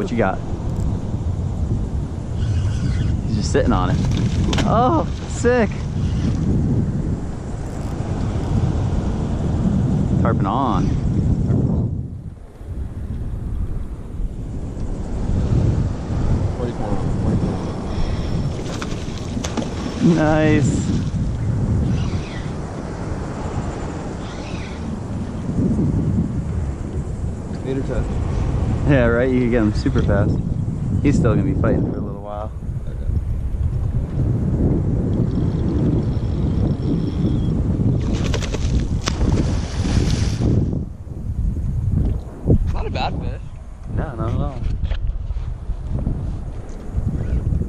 What you got? He's just sitting on it. Oh, sick. Tarpon on. Nice. Leader touch. Yeah, right? You can get him super fast. He's still gonna be fighting for a little while. Okay. Not a bad fish. No, not at all.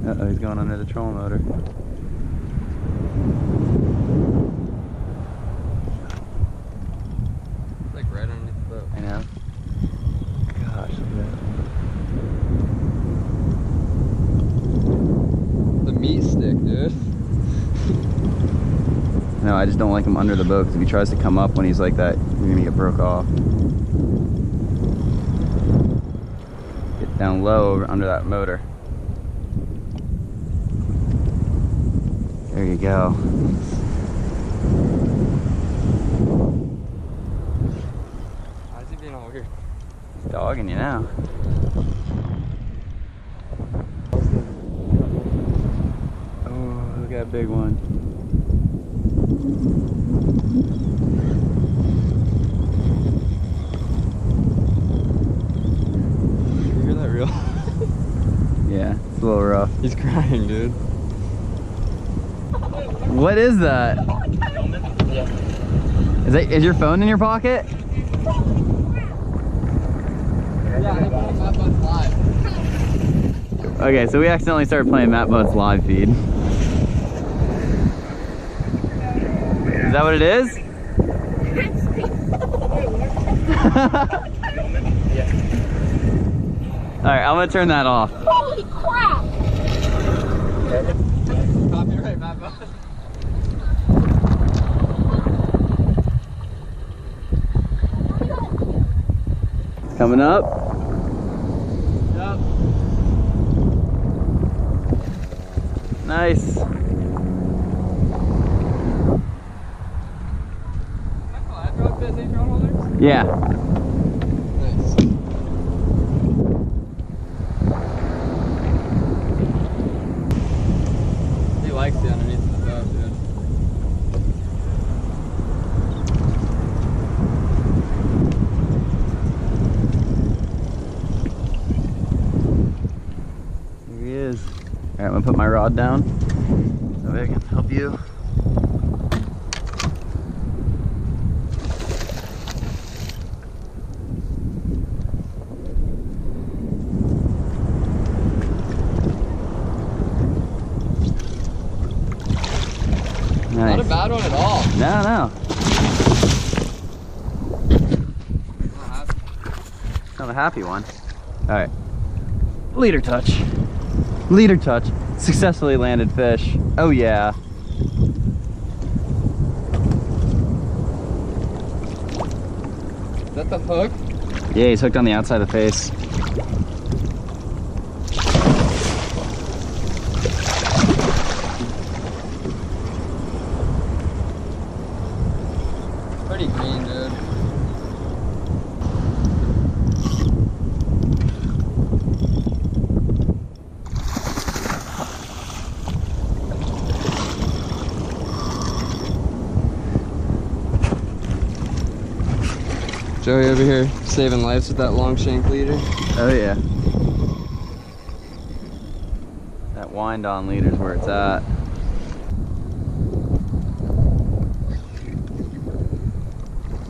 Uh-oh, he's going under the trolling motor. It's like right underneath the boat. I know. Gosh, look at that. The meat stick, dude. No, I just don't like him under the boat because if he tries to come up when he's like that, you're gonna get broke off. Get down low over under that motor. There you go. Why is he being all weird? He's dogging you now. Oh, look at that big one. You hear that reel? Yeah, it's a little rough. He's crying, dude. What is that? Is your phone in your pocket? Yeah, I put Matt Boat's live. Okay, so we accidentally started playing Matt Boat's live feed. Is that what it is? Alright, I'm gonna turn that off. Holy crap! Copyright Matt Boat. Coming up. Yep. Nice. Yeah. Nice. He likes the underneath of the boat, dude. Here he is. Alright, I'm gonna put my rod down so I can help you. Nice. Not a bad one at all. No. Not a happy one. Alright. Leader touch. Leader touch. Successfully landed fish. Oh yeah. Is that the hook? Yeah, he's hooked on the outside of the face. Pretty green, dude. Joey over here saving lives with that long shank leader. Oh yeah. That wind on leader's where it's at.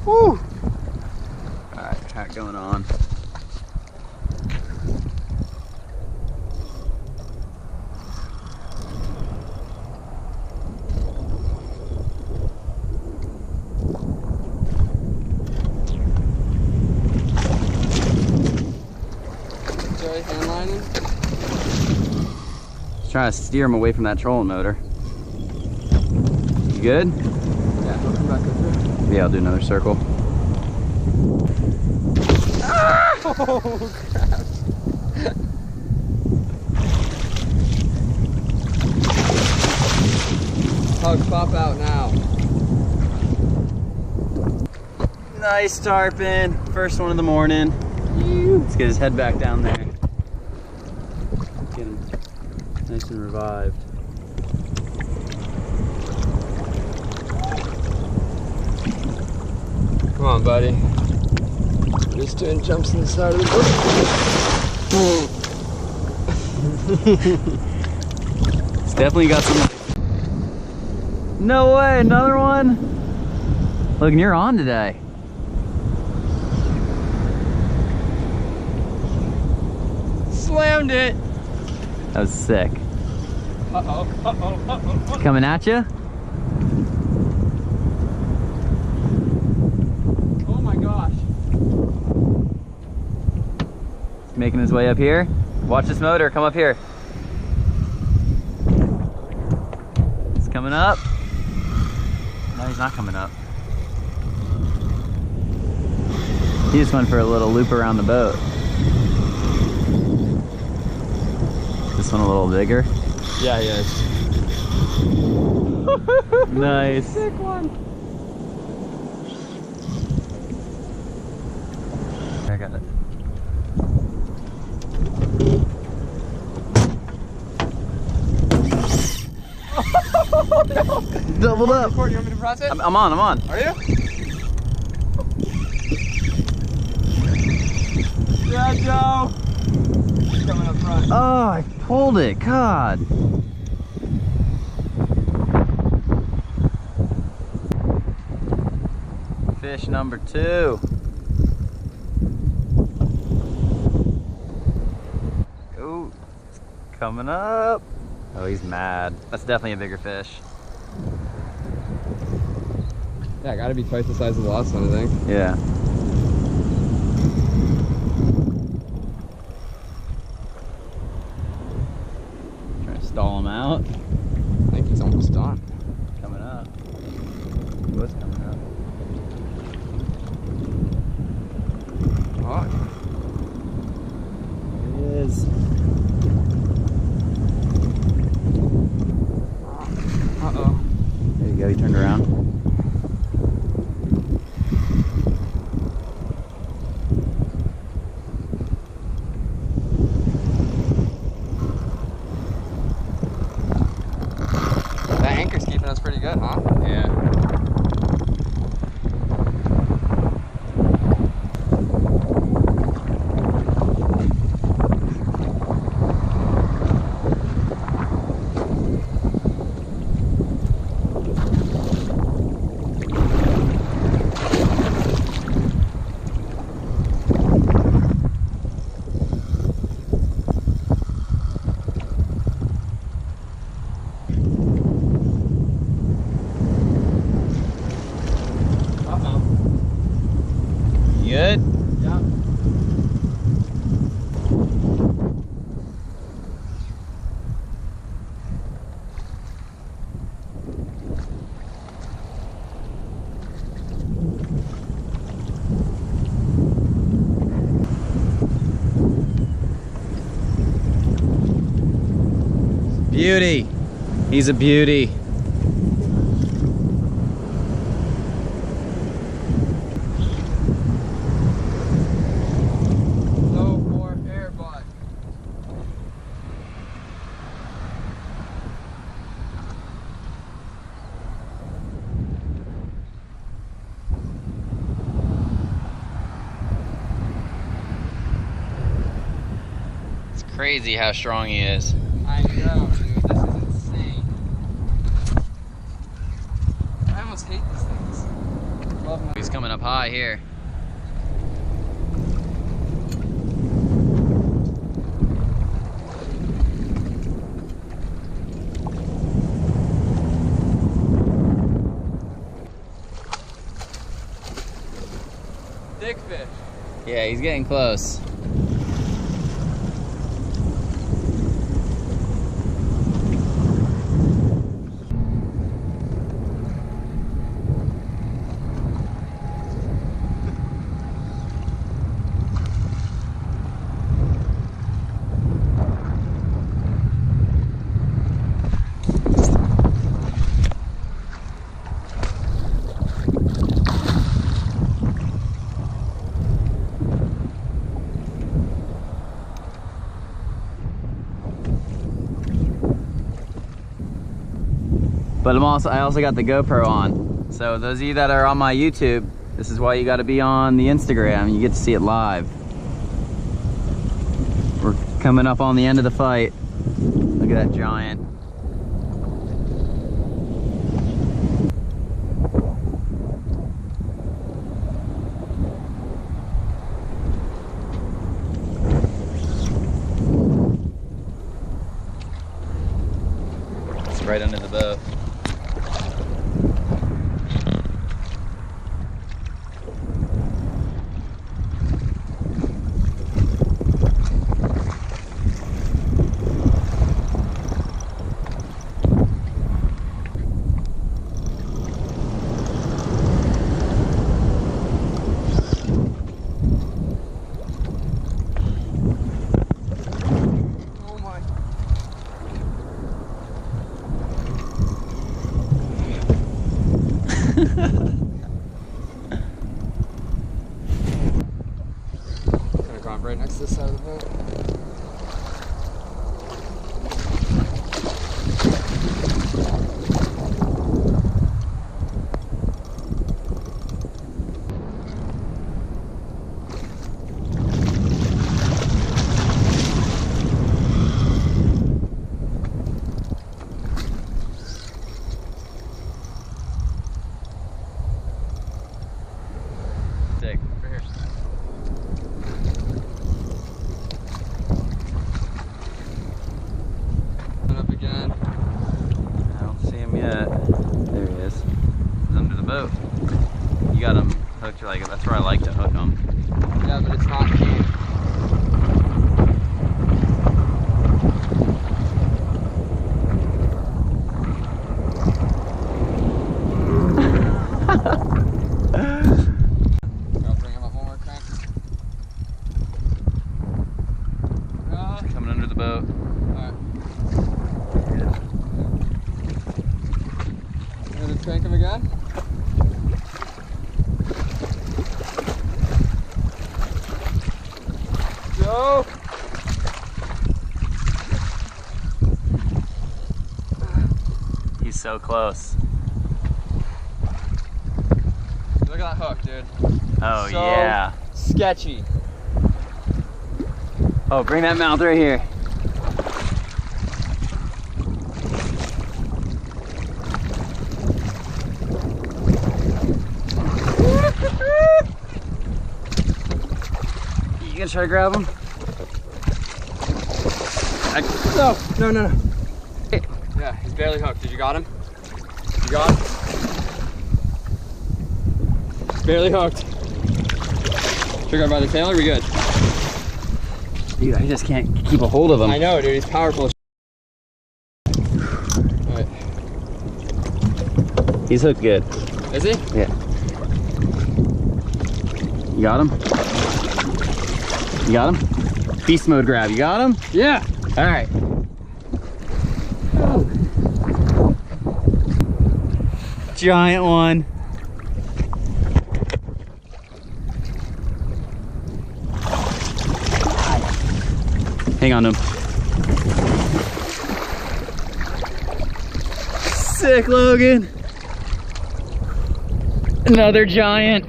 Woo! Alright, hat going on. Joey hand lining. Just trying to steer him away from that trolling motor. You good? Yeah, he'll come back over here. Yeah, I'll do another circle. Oh crap. dogs, pop out now. Nice tarpon. First one of the morning. Let's get his head back down there. Get him nice and revived. Come on, buddy. Just doing jumps on the side of the boat. It's definitely got some. No way, another one? Look, and you're on today. Slammed it. That was sick. Uh-oh, uh-oh, uh-oh. Coming at you? Oh my gosh. He's making his way up here. Watch this motor, come up here. It's coming up. No, he's not coming up. He just went for a little loop around the boat. This one a little bigger. Yeah, he is. Nice. Sick one. I got it. Doubled up. You want me to press it? I'm on. Are you? Yeah, Joe. He's coming up front. Oh, I pulled it. God. Fish number 2. Ooh, it's coming up. Oh, he's mad. That's definitely a bigger fish. Yeah, gotta be twice the size of the last one, I think. Yeah. Trying to stall him out. I think he's almost done. Coming up. He was coming up. Oh. There he is. Uh-oh. There you go, he turned around. That anchor's keeping us pretty good, huh? Yeah. Good? Yeah. Beauty. He's a beauty. No more air butt. It's crazy how strong he is. I know, dude. This is insane. I almost hate these things. Love my. He's coming up high here. Thick fish. Yeah, he's getting close. But I also got the GoPro on. So those of you that are on my YouTube, this is why you got to be on the Instagram. You get to see it live. We're coming up on the end of the fight. Look at that giant. It's right under the boat. Gonna drop right next to this side of the boat. Sick. Right here. Up again. I don't see him yet. There he is. He's under the boat. You got him hooked like that's where I like to hook him. Yeah, but it's not deep. I'll bring him up one more crank. Coming under the boat. Alright. Gonna crank him again. Go! He's so close. Look at that hook, dude. Oh So yeah. sketchy. Oh, bring that mouth right here. You gonna try to grab him? No. Yeah, he's barely hooked. Did you got him? You got him? Barely hooked. Trigger by the tail, are we good? Dude, I just can't keep a hold of him. I know, dude, he's powerful. Alright. He's hooked good. Is he? Yeah. You got him? You got him? Beast mode grab. You got him? Yeah. All right. Giant one. Hang on to him. Sick, Logan. Another giant.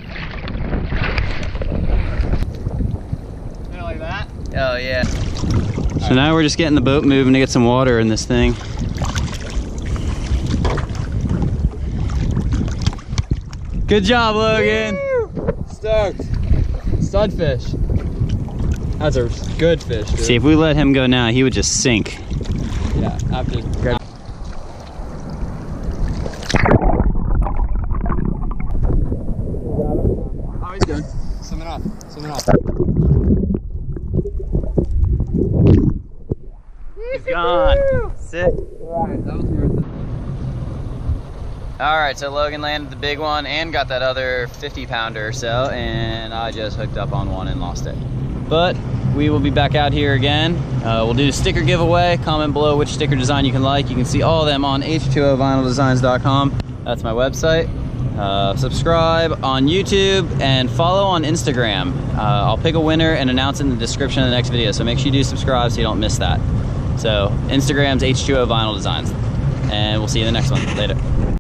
Like that? Oh yeah. So now we're just getting the boat moving to get some water in this thing. Good job, Logan. Woo! Stoked. Studfish. That's a good fish, dude. See, if we let him go now, he would just sink. Yeah, after grab. Oh, he's good. Swimming off. Swimming off. He's gone. Sick. Alright, that was worth it. Alright, so Logan landed the big one and got that other 50-pounder or so, and I just hooked up on one and lost it. But we will be back out here again. We'll do a sticker giveaway. Comment below which sticker design you can like. You can see all of them on h2ovinyldesigns.com. That's my website. Subscribe on YouTube and follow on Instagram. I'll pick a winner and announce it in the description of the next video, so make sure you do subscribe so you don't miss that. So Instagram's H2O Vinyl Designs. and we'll see you in the next one. Later.